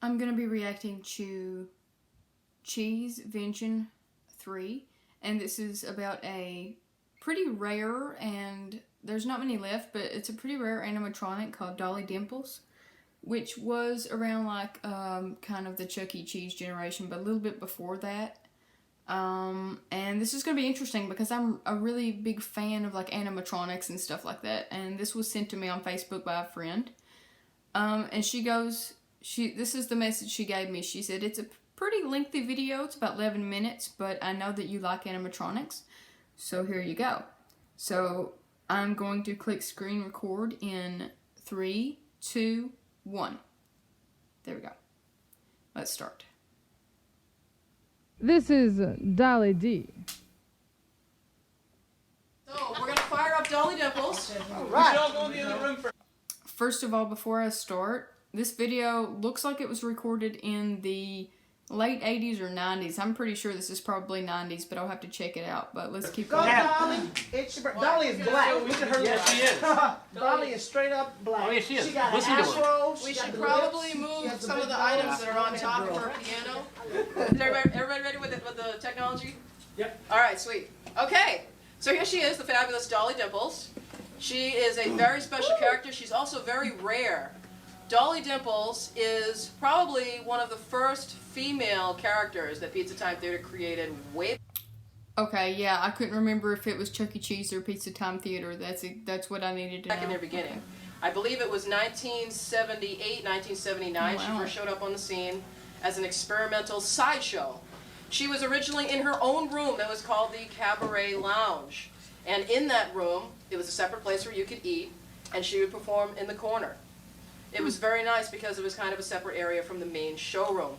I'm going to be reacting to CheeseVention 3, and this is about a pretty rare, and there's not many left, but it's a pretty rare animatronic called Dolli Demples, which was around like kind of the Chuck E. Cheese generation, but a little bit before that. And this is going to be interesting because I'm a really big fan of like animatronics and stuff like that, and this was sent to me on Facebook by a friend. And she goes, this is the message she gave me. She said, it's a pretty lengthy video. It's about 11 minutes, but I know that you like animatronics. So here you go. So I'm going to click screen record in 3, 2, 1. There we go. Let's start. This is Dolli D. So we're going to fire up Dolli Demples. All right. We should all go in the other room for. First of all, before I start, this video looks like it was recorded in the late 80s or 90s. I'm pretty sure this is probably 90s, but I'll have to check it out. But let's keep going. Go, Dolli. It's your Dolli is black. Look at her. Yeah, she is. Dolli is straight up black. Oh, yeah, she is. She got an Listen to her. afro. We She got should the probably lips. move She has the some of big the nose. items that are on top of her piano. Is everybody ready with the technology? Yep. All right, sweet. Okay, so here she is, the fabulous Dolli Demples. She is a very special character. She's also very rare. Dolli Demples is probably one of the first female characters that Pizza Time Theater created way Okay, yeah, I couldn't remember if it was Chuck E. Cheese or Pizza Time Theater. That's what I needed to know. back in their beginning. I believe it was 1978, 1979. Wow. She first showed up on the scene as an experimental sideshow. She was originally in her own room that was called the Cabaret Lounge. And in that room, it was a separate place where you could eat, and she would perform in the corner. It was very nice because it was kind of a separate area from the main showroom.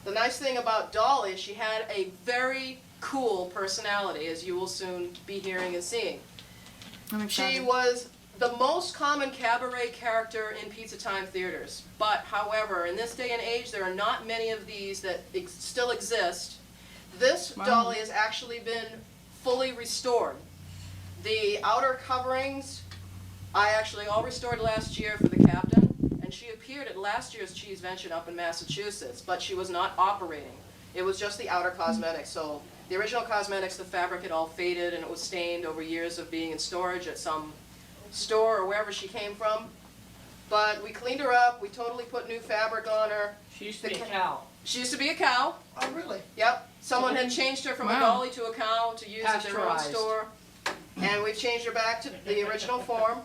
The nice thing about Dolli is she had a very cool personality, as you will soon be hearing and seeing. I'm excited. She was the most common cabaret character in Pizza Time theaters. But, however, in this day and age, there are not many of these that still exist. This Wow. Dolli has actually been fully restored. The outer coverings, I actually all restored last year for the captain, and she appeared at last year's CheeseVention up in Massachusetts, but she was not operating. It was just the outer cosmetics. So the original cosmetics, the fabric had all faded and it was stained over years of being in storage at some store or wherever she came from. But we cleaned her up, we totally put new fabric on her. She used to be a cow. She used to be a cow. Oh, really? Yep. Someone had changed her from a Wow. Dolly to a cow to use at their own Pasteurized. store. And we've changed her back to the original form.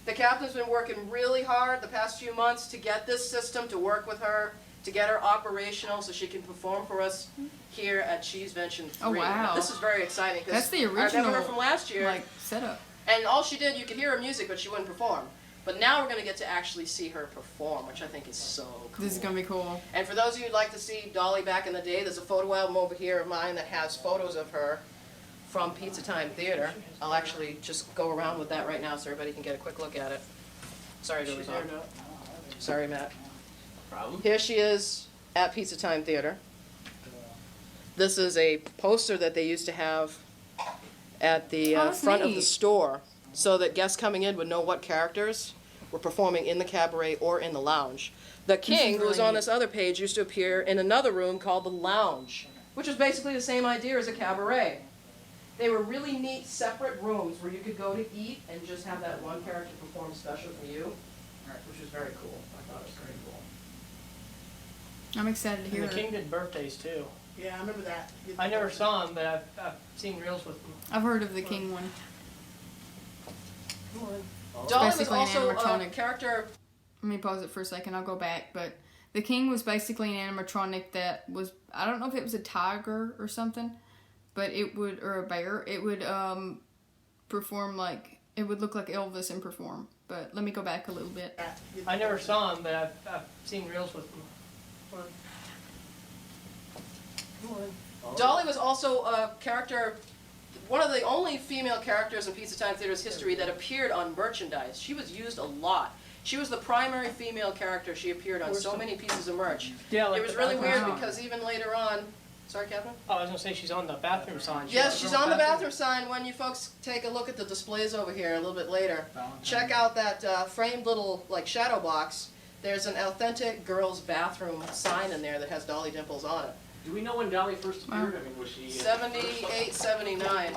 The captain's been working really hard the past few months to get this system to work with her, to get her operational so she can perform for us here at CheeseVention 3. Oh, wow. This is very exciting That's the I remember her original, from last year. like, setup. And all she did, you could hear her music, but she wouldn't perform. But now we're going to get to actually see her perform, which I think is so cool. This is gonna be cool. And for those of you who'd like to see Dolli back in the day, there's a photo album over here of mine that has photos of her from Pizza Time Theater. I'll actually just go around with that right now so everybody can get a quick look at it. Sorry to She's there now. Sorry, Matt. Problem. Here she is at Pizza Time Theater. This is a poster that they used to have at the Oh, that's front of the neat. store so that guests coming in would know what characters were performing in the cabaret or in the lounge. The king, who was really on neat. this other page, used to appear in another room called the lounge, which was basically the same idea as a cabaret. They were really neat separate rooms where you could go to eat and just have that one character perform special for you, which was very cool. I thought it was very cool. I'm excited to hear And the it. king did birthdays too. Yeah, I remember that. I never saw him, but I've seen reels with him. I've heard of the king one. Dolly was basically an also a animatronic. character. Let me pause it for a second. I'll go back. But the king was basically an animatronic that was, I don't know if it was a tiger or something, but it would, or a bear. It would perform like, it would look like Elvis and perform. But let me go back a little bit. I never saw him, but I've seen reels with him. Dolly was also a character, one of the only female characters in Pizza Time Theater's history that appeared on merchandise. She was used a lot. She was the primary female character. She appeared on so many pieces of merch. Yeah, like It was the really bathroom weird sign. because even later on, sorry, Captain? Oh, I was gonna say she's on the bathroom sign. Yes, she's on the bathroom sign when you folks take a look at the displays over here a little bit later. Check out that framed little like shadow box. There's an authentic girls' bathroom sign in there that has Dolly Dimples on it. Do we know when Dolly first appeared? I mean, was she... 78, 79. I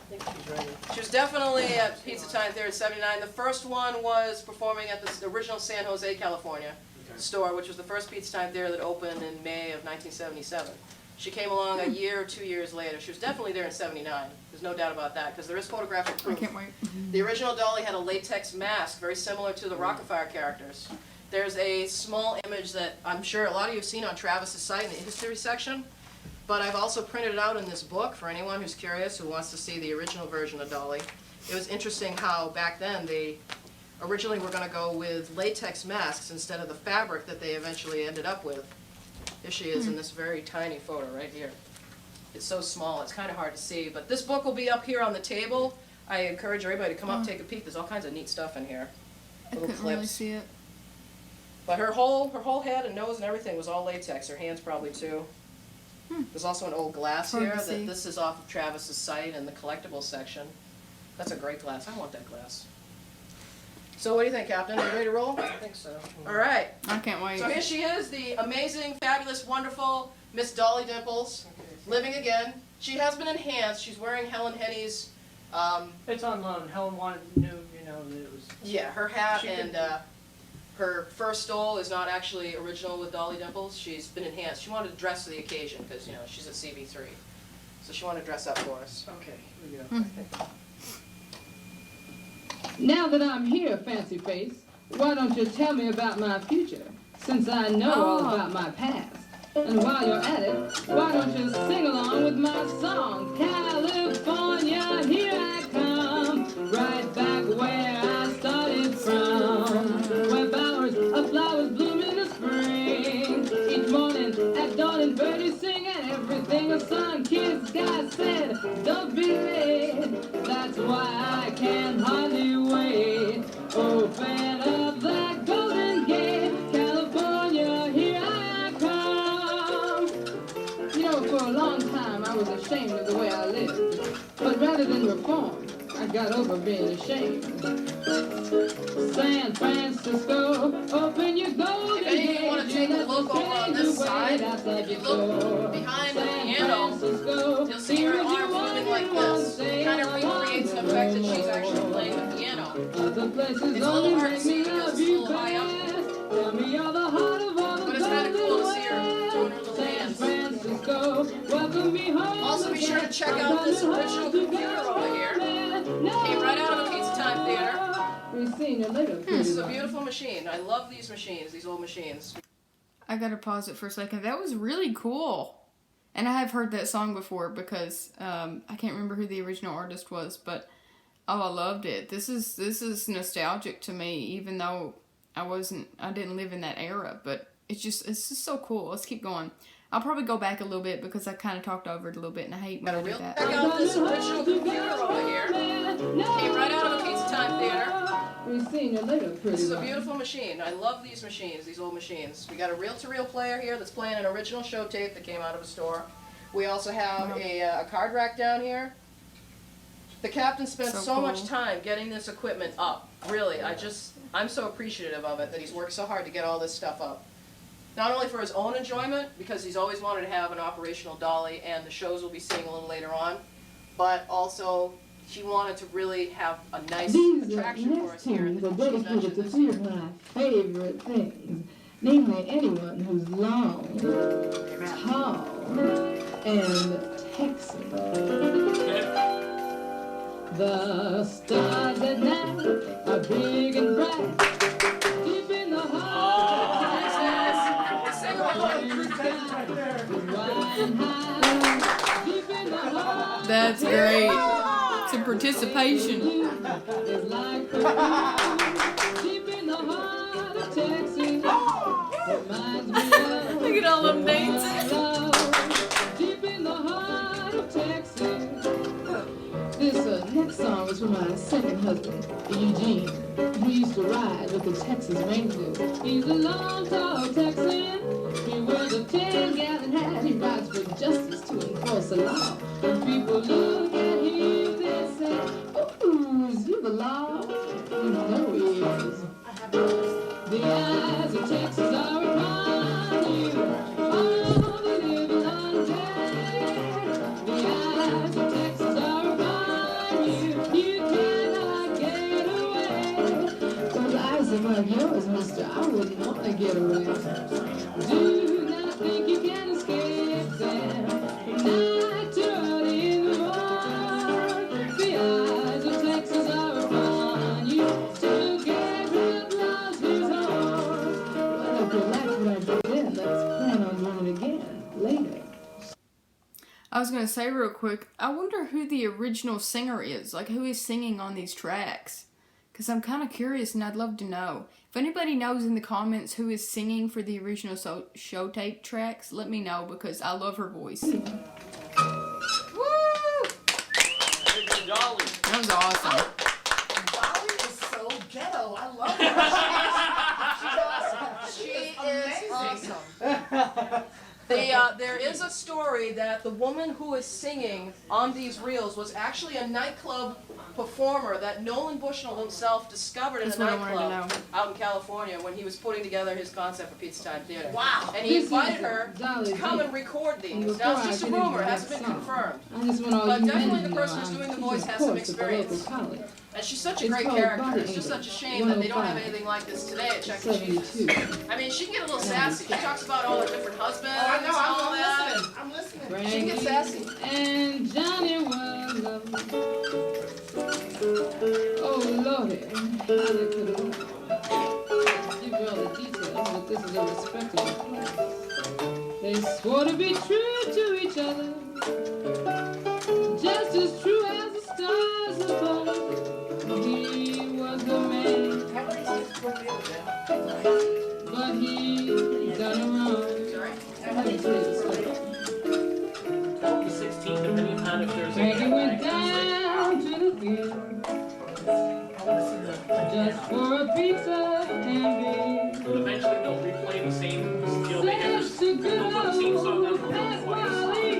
think she's ready. She was definitely at Pizza Time Theater in 79. The first one was performing at the original San Jose, California store, which was the first Pizza Time Theater that opened in May of 1977. She came along a year or 2 years later. She was definitely there in 79. There's no doubt about that, because there is photographic I proof. can't wait. The original Dolly had a latex mask, very similar to the Rockefeller characters. There's a small image that I'm sure a lot of you have seen on Travis's site in the history section, but I've also printed it out in this book for anyone who's curious, who wants to see the original version of Dolly. It was interesting how back then they originally were going to go with latex masks instead of the fabric that they eventually ended up with. Here she is in this very tiny photo right here. It's so small, it's kind of hard to see, but this book will be up here on the table. I encourage everybody to come up and take a peek. There's all kinds of neat stuff in here. I Little couldn't really clips. see it. But her whole head and nose and everything was all latex. Her hands probably too. There's also an old glass Hard here to see. that this is off of Travis's site in the collectibles section. That's a great glass. I want that glass. So what do you think, Captain? Are you ready to roll? I think so. All right. I can't wait. So here she is, the amazing, fabulous, wonderful Miss Dolly Dimples, living again. She has been enhanced. She's wearing Helen Henny's, It's on loan. Helen knew, that it was... yeah, her hat She and could- her fur stole is not actually original with Dolly Dimples. She's been enhanced. She wanted to dress for the occasion because, she's at CV3. So she wanted to dress up for us. Okay, here we go. Now that I'm here, Fancy Face, why don't you tell me about my future, since I know all about my past? And while you're at it, why don't you sing along with my song, California, here I come, right back where I started from, where bowers of flowers bloom in the spring. Each morning at dawn and birdies sing, and everything a sun-kissed sky said, don't be late, that's why I can't hardly wait. Open up that golden gate, California, here I come. For a long time I was ashamed of the way I lived, but rather than reform, I got over being ashamed. San Francisco, open your golden If any of you gate. want to take a look over on this side, if you look behind the piano, you'll see her arms moving like this. It kind of recreates the effect that she's actually playing the piano. It's a little hard to see because it's a little high up, but it's kind of cool to see her doing her little dance. Also, be sure to check out this original computer over here. Came right out of the Pizza Time Theater. This is a beautiful machine. I love these machines, these old machines. I gotta pause it for a second. That was really cool. And I have heard that song before because I can't remember who the original artist was, but I loved it. This is nostalgic to me, even though I didn't live in that era, but it's just so cool. Let's keep going. I'll probably go back a little bit because I kind of talked over it a little bit, and I hate when I do that. Check out this original computer over here. Came right out of the Pizza Time Theater. This is a beautiful machine. I love these machines, these old machines. We got a reel-to-reel player here that's playing an original show tape that came out of a store. We also have a card rack down here. The captain spent so much time getting this equipment up. Really, I'm so appreciative of it that he's worked so hard to get all this stuff up. Not only for his own enjoyment, because he's always wanted to have an operational dolly, and the shows we'll be seeing a little later on, but also he wanted to really have a nice attraction for us here at the CheeseVention this year. My favorite things, namely anyone who's long, tall, and Texan. The stars at night are big and bright, deep in the heart. That's great. Some participation. Look at all them dancing. Deep in the heart of Texas. This next song is for my second husband, Eugene. He used to ride with the Texas Rangers. He's a long, tall Texan. He wears a 10-gallon hat. He rides for justice to enforce the law. When people look at him, they say, "Ooh, is he the law?" You know he is. The eyes of the live the eyes of Texas are upon you. You cannot get away. With eyes like yours, mister, I wouldn't want to get away. Do not think you can escape them. Night to early in the morning. The eyes of Texas are upon you. Till Gabriel blows his horn. Well, if you liked what I did then, let's plan on doing it again later. I was going to say real quick, I wonder who the original singer is. Like, who is singing on these tracks? Because I'm kind of curious and I'd love to know. If anybody knows in the comments who is singing for the original show tape tracks, let me know because I love her voice. Woo! Dolly. That was awesome. Dolly is so ghetto. I love her. She is amazing. awesome. There is a story that the woman who is singing on these reels was actually a nightclub performer that Nolan Bushnell himself discovered in That's a what I wanted to nightclub out in California when he was putting together his concept for Pizza Time Theater. Wow. And he This invited is her Dolly to come B. and record these. And Now, it's before just I a get into rumor, it that hasn't been song, confirmed. I just want all But you definitely men the to person know who's I'm doing the teaching voice a has some course at the experience. local college. And she's such a It's great called character. Body It's just English, such a shame that they don't have 105, anything like this today at Chuck E. Cheese. 72. I mean, she can get a little sassy. She talks about all her different husbands Oh, I and know. all I'm that. listening. I'm listening. Frankie She gets sassy. and Johnny was lovely. Oh Lordy, how they could have give you all the details, but this is a respectable place. They swore to be true to each other, just as true as the stars above. He was the man, How many times do you but he done her wrong. Let me tell you the story. 12 to 16, depending upon if there's Frankie went a down to the field just for a pizza and But eventually they'll replay the same, you know, they have says to they'll put the same song on good the reel old twice. Wally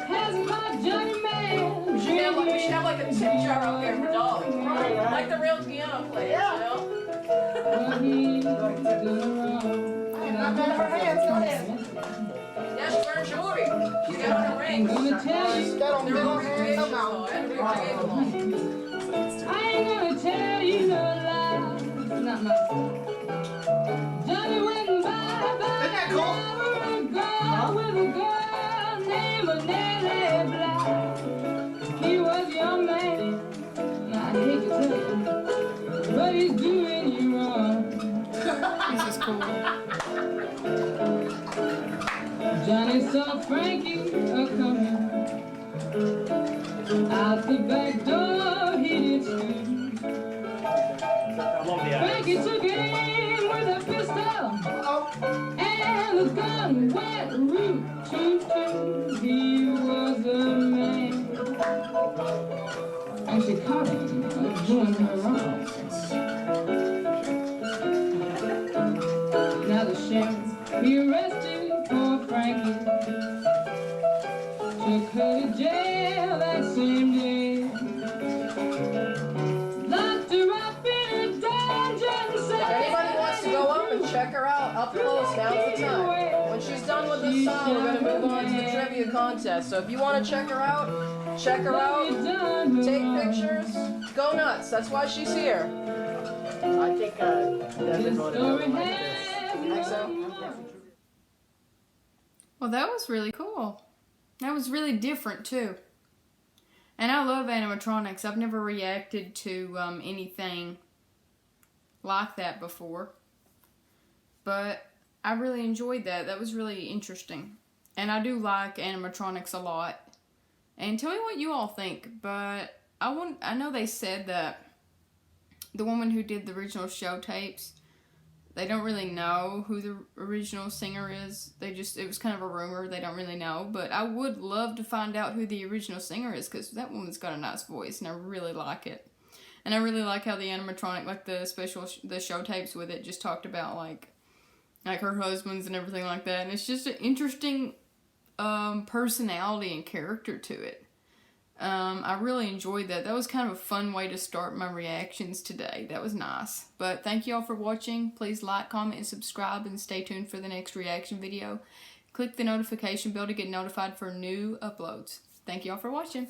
has my Johnny man. We should have like a tip jar up here for Dolly. Like the real piano players, you know? But he done wrong. I am not mad at her hands. Go ahead. Yeah, she's wearing jewelry. She's got on her I'm rings. gonna tell you, Got on They're big all hands. creations, Come though. on. I had to recreate them all. I ain't gonna tell you no lie. It's not my style. Johnny went bye-bye. Isn't that cool? Never with a girl named Nellie Bly. He was your man. I hate to tell you, but he's doing you wrong. This is cool. Johnny saw Frankie a-coming. Out the back door he did scoot. I love the Frankie took aim with a pistol. Oh, And the gun went root to. He was a man. And she caught him doing her wrong. Now the sheriff, he arrested poor Frankie. Took her to jail that same day. Locked her up in a dungeon If cell. anybody wants to go up and check her out up close, now's the time. When she's done with this song, we're going to move on to the trivia contest. So if you want to check her out, take pictures, go nuts. That's why she's here. I think Devin voted for Story this. has so. Well, that was really cool. That was really different, too. And I love animatronics. I've never reacted to anything like that before. But I really enjoyed that. That was really interesting. And I do like animatronics a lot. And tell me what you all think. But I know they said that the woman who did the original show tapes, they don't really know who the original singer is. It was kind of a rumor. They don't really know. But I would love to find out who the original singer is because that woman's got a nice voice and I really like it. And I really like how the animatronic, like the show tapes with it, just talked about like her husbands and everything like that. And it's just an interesting personality and character to it. I really enjoyed that. That was kind of a fun way to start my reactions today. That was nice. But thank you all for watching. Please like, comment, and subscribe, and stay tuned for the next reaction video. Click the notification bell to get notified for new uploads. Thank y'all for watching.